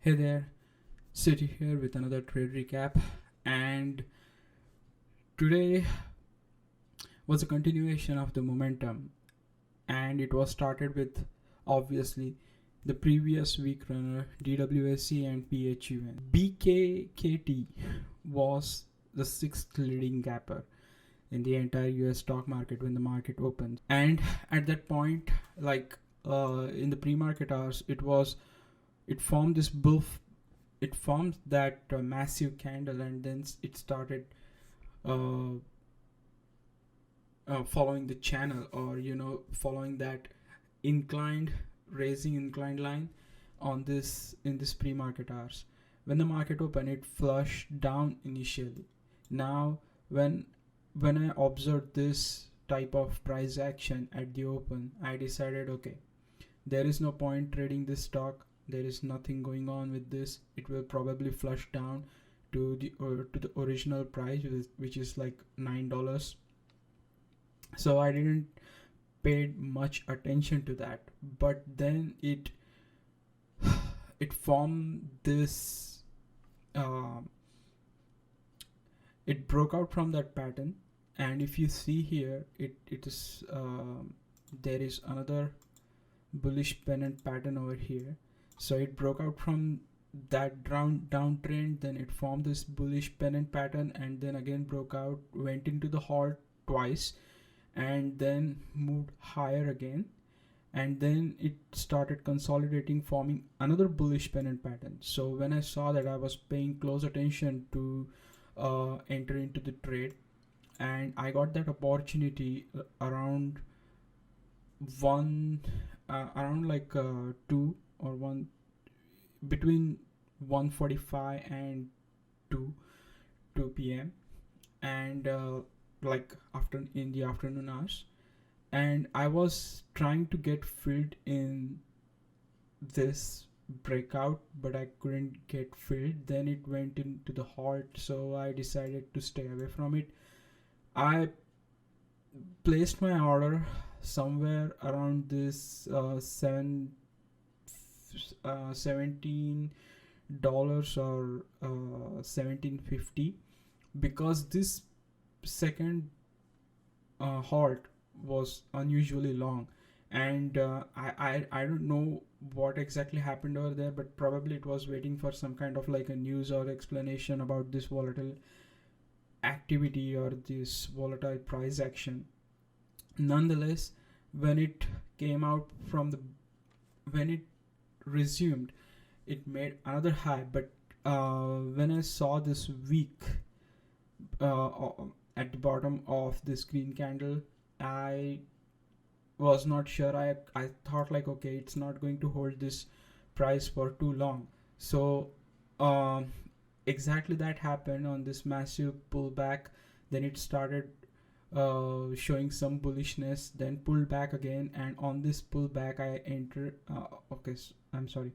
Hey there, City here with another trade recap, and today was a continuation of the momentum, and it was started with obviously the previous week runner DWSC and PHUN. BKKT was the sixth leading gapper in the entire US stock market when the market opened, and at that point, in the pre-market hours, it formed this bull. It formed that massive candle, and then it started uh, following the channel, or following that inclined raising inclined line on this in this pre-market hours. When the market opened, it flushed down initially. Now when I observed this type of price action at the open, I decided, okay, there is no point trading this stock. There is nothing going on with this. It will probably flush down to the original price, which is like $9. So I didn't pay much attention to that. But then it formed this. It broke out from that pattern, and if you see here, it is there is another bullish pennant pattern over here. So it broke out from that downtrend, then it formed this bullish pennant pattern, and then again broke out, went into the halt twice, and then moved higher again, and then it started consolidating, forming another bullish pennant pattern. So when I saw that, I was paying close attention to enter into the trade, and I got that opportunity around two or one, between 1:45 and 2 p.m. and after in the afternoon hours, and I was trying to get filled in this breakout, but I couldn't get filled. Then it went into the halt, so I decided to stay away from it. I placed my order somewhere around this $17 or 17.50, because this second halt was unusually long, and I don't know what exactly happened over there, but probably it was waiting for some kind of like a news or explanation about this volatile activity or this volatile price action. Nonetheless, when it came out when it resumed, it made another high. But when I saw this week at the bottom of this green candle, I was not sure. I thought like, okay, it's not going to hold this price for too long. So exactly that happened on this massive pullback. Then it started showing some bullishness, then pulled back again, and on this pullback I entered. I'm sorry.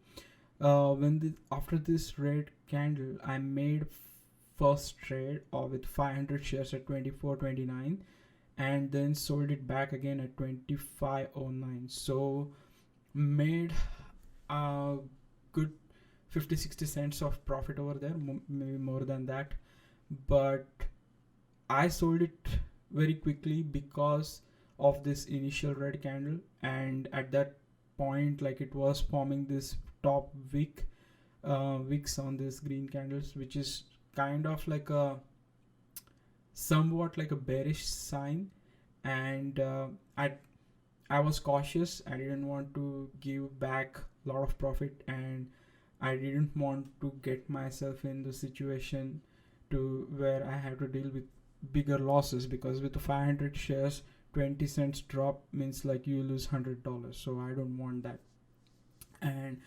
After this red candle, I made first trade with 500 shares at 24.29, and then sold it back again at 25.09. So made a good 50-60 cents of profit over there, maybe more than that. But I sold it very quickly because of this initial red candle, and at that point, like, it was forming this top wicks on this green candles, which is kind of like a somewhat like a bearish sign. And I was cautious. I didn't want to give back a lot of profit, and I didn't want to get myself in the situation to where I have to deal with bigger losses, because with the 500 shares, 20 cents drop means like you lose $100. So I don't want that, and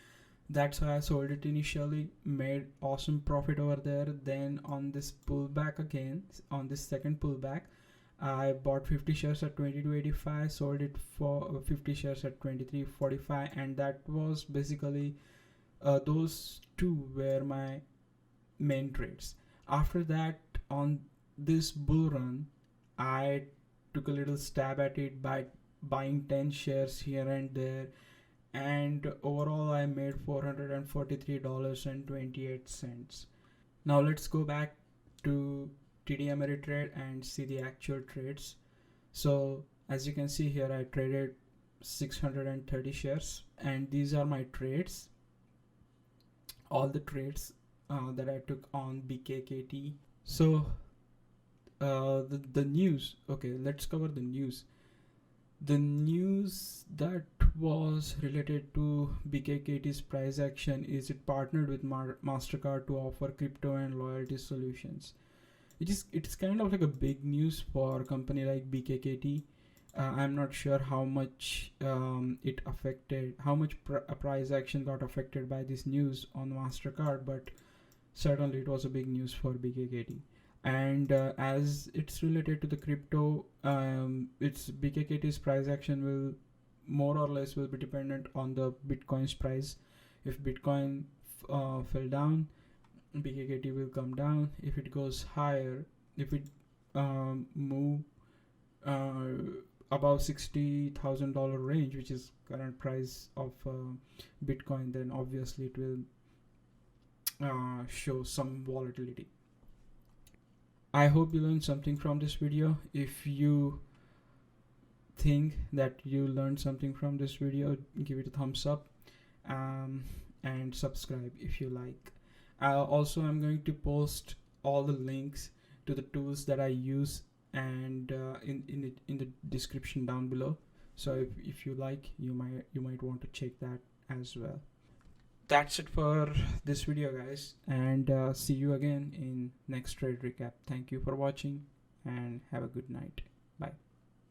that's why I sold it initially. Made awesome profit over there. Then on this pullback again, on this second pullback, I bought 50 shares at 22.85, sold it for 50 shares at 23.45, and that was basically those two were my main trades. After that, on this bull run, I took a little stab at it by buying 10 shares here and there, and overall I made $443.28. Now let's go back to Tdameritrade and see the actual trades. So as you can see here, I traded 630 shares, and these are my trades, all the trades that I took on BKKT. So the news, okay, let's cover the news. The news that was related to BKKT's price action is it partnered with Mastercard to offer crypto and loyalty solutions. It's kind of like a big news for a company like BKKT. I'm not sure how much it affected, how much price action got affected by this news on Mastercard, but certainly it was a big news for BKKT. And as it's related to the crypto, it's BKKT's price action will more or less will be dependent on the Bitcoin's price. If Bitcoin fell down, BKKT will come down. If it goes higher, if it move above $60,000 range, which is current price of Bitcoin, then obviously it will show some volatility. I hope you learned something from this video. If you think that you learned something from this video, give it a thumbs up and subscribe if you like. Also, I'm going to post all the links to the tools that I use and in the description down below. So if you like, you might want to check that as well. That's it for this video, guys, and see you again in next trade recap. Thank you for watching and have a good night. Bye.